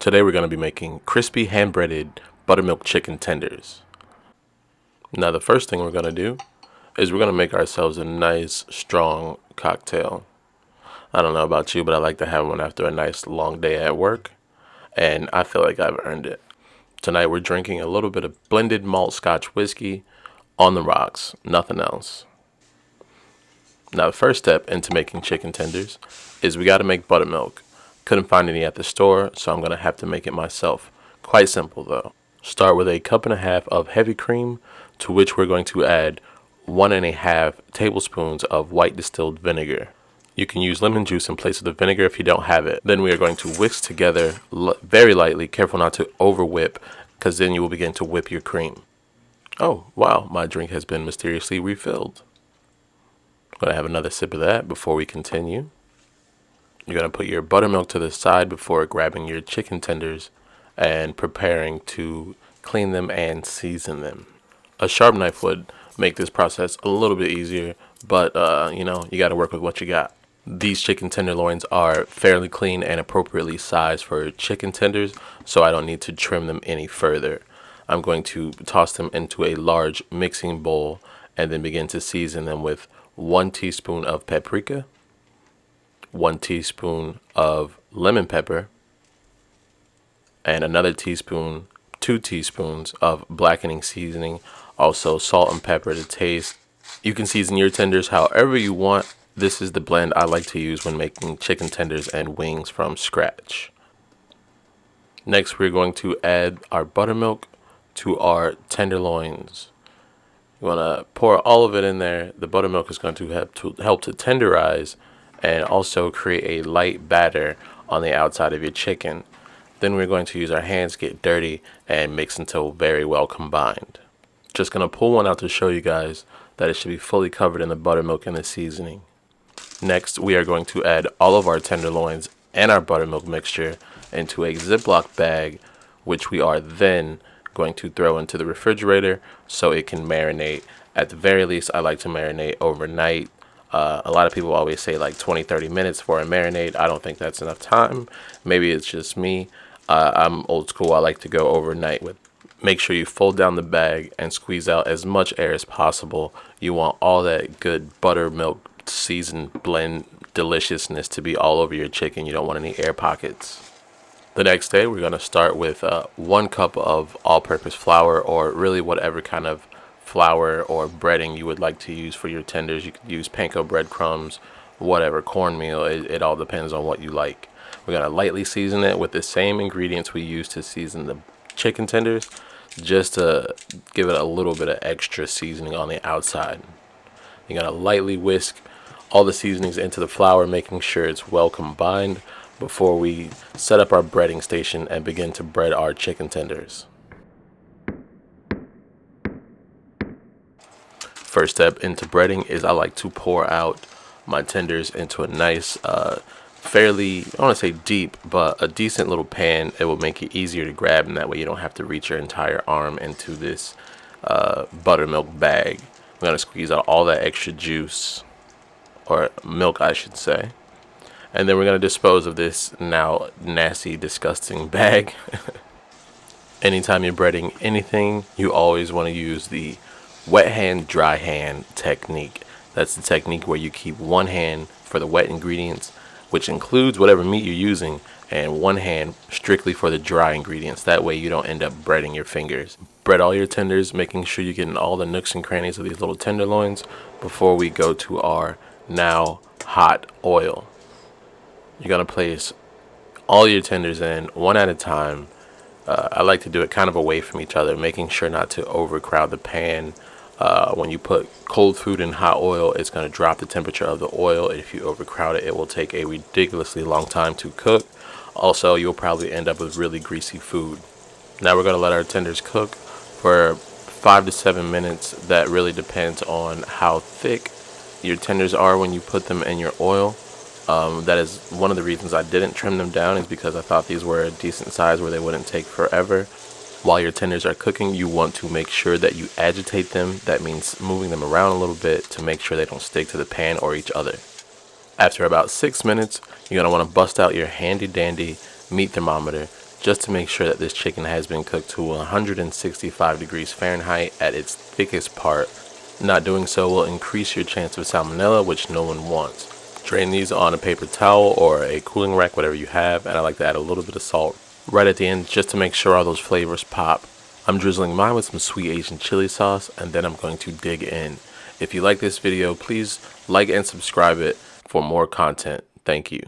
Today we're going to be making crispy hand-breaded buttermilk chicken tenders. Now the first thing we're going to do is we're going to make ourselves a nice strong cocktail. I don't know about you, but I like to have one after a nice long day at work, and I feel like I've earned it. Tonight we're drinking a little bit of blended malt scotch whiskey on the rocks, nothing else. Now the first step into making chicken tenders is we got to make buttermilk. Couldn't find any at the store, so I'm going to have to make it myself. Quite simple though. Start with 1.5 cups of heavy cream, to which we're going to add 1.5 tablespoons of white distilled vinegar. You can use lemon juice in place of the vinegar if you don't have it. Then we are going to whisk together very lightly, careful not to over whip, because then you will begin to whip your cream. Oh, wow, my drink has been mysteriously refilled. I'm going to have another sip of that before we continue. You're going to put your buttermilk to the side before grabbing your chicken tenders and preparing to clean them and season them. A sharp knife would make this process a little bit easier, but you got to work with what you got. These chicken tenderloins are fairly clean and appropriately sized for chicken tenders, so I don't need to trim them any further. I'm going to toss them into a large mixing bowl and then begin to season them with 1 teaspoon of paprika, 1 teaspoon of lemon pepper, and another teaspoon, 2 teaspoons of blackening seasoning, also salt and pepper to taste. You can season your tenders however you want. This is the blend I like to use when making chicken tenders and wings from scratch. Next, we're going to add our buttermilk to our tenderloins. You want to pour all of it in there. The buttermilk is going to help to tenderize and also create a light batter on the outside of your chicken. Then we're going to use our hands, get dirty, and mix until very well combined. Just going to pull one out to show you guys that it should be fully covered in the buttermilk and the seasoning. Next, we are going to add all of our tenderloins and our buttermilk mixture into a Ziploc bag, which we are then going to throw into the refrigerator so it can marinate. At the very least, I like to marinate overnight. A lot of people always say like 20-30 minutes for a marinade. I don't think that's enough time. Maybe it's just me. I'm old school. I like to go overnight with. Make sure you fold down the bag and squeeze out as much air as possible. You want all that good buttermilk seasoned blend deliciousness to be all over your chicken. You don't want any air pockets. The next day, we're going to start with 1 cup of all-purpose flour, or really whatever kind of flour or breading you would like to use for your tenders. You could use panko breadcrumbs, whatever, cornmeal. It all depends on what you like. We're going to lightly season it with the same ingredients we use to season the chicken tenders, just to give it a little bit of extra seasoning on the outside. You're going to lightly whisk all the seasonings into the flour, making sure it's well combined before we set up our breading station and begin to bread our chicken tenders. First step into breading is I like to pour out my tenders into a nice, fairly, I want to say deep, but a decent little pan. It will make it easier to grab, and that way you don't have to reach your entire arm into this buttermilk bag. I'm going to squeeze out all that extra juice, or milk I should say. And then we're going to dispose of this now nasty, disgusting bag. Anytime you're breading anything, you always want to use the wet hand, dry hand technique. That's the technique where you keep one hand for the wet ingredients, which includes whatever meat you're using, and one hand strictly for the dry ingredients. That way you don't end up breading your fingers. Bread all your tenders, making sure you're getting all the nooks and crannies of these little tenderloins before we go to our now hot oil. You're going to place all your tenders in one at a time. I like to do it kind of away from each other, making sure not to overcrowd the pan. When you put cold food in hot oil, it's going to drop the temperature of the oil. If you overcrowd it, it will take a ridiculously long time to cook. Also, you'll probably end up with really greasy food. Now we're going to let our tenders cook for 5 to 7 minutes. That really depends on how thick your tenders are when you put them in your oil. That is one of the reasons I didn't trim them down, is because I thought these were a decent size where they wouldn't take forever. While your tenders are cooking, you want to make sure that you agitate them. That means moving them around a little bit to make sure they don't stick to the pan or each other. After about 6 minutes, you're going to want to bust out your handy dandy meat thermometer just to make sure that this chicken has been cooked to 165 degrees Fahrenheit at its thickest part. Not doing so will increase your chance of salmonella, which no one wants. Drain these on a paper towel or a cooling rack, whatever you have, and I like to add a little bit of salt right at the end just to make sure all those flavors pop. I'm drizzling mine with some sweet Asian chili sauce, and then I'm going to dig in. If you like this video, please like and subscribe it for more content. Thank you.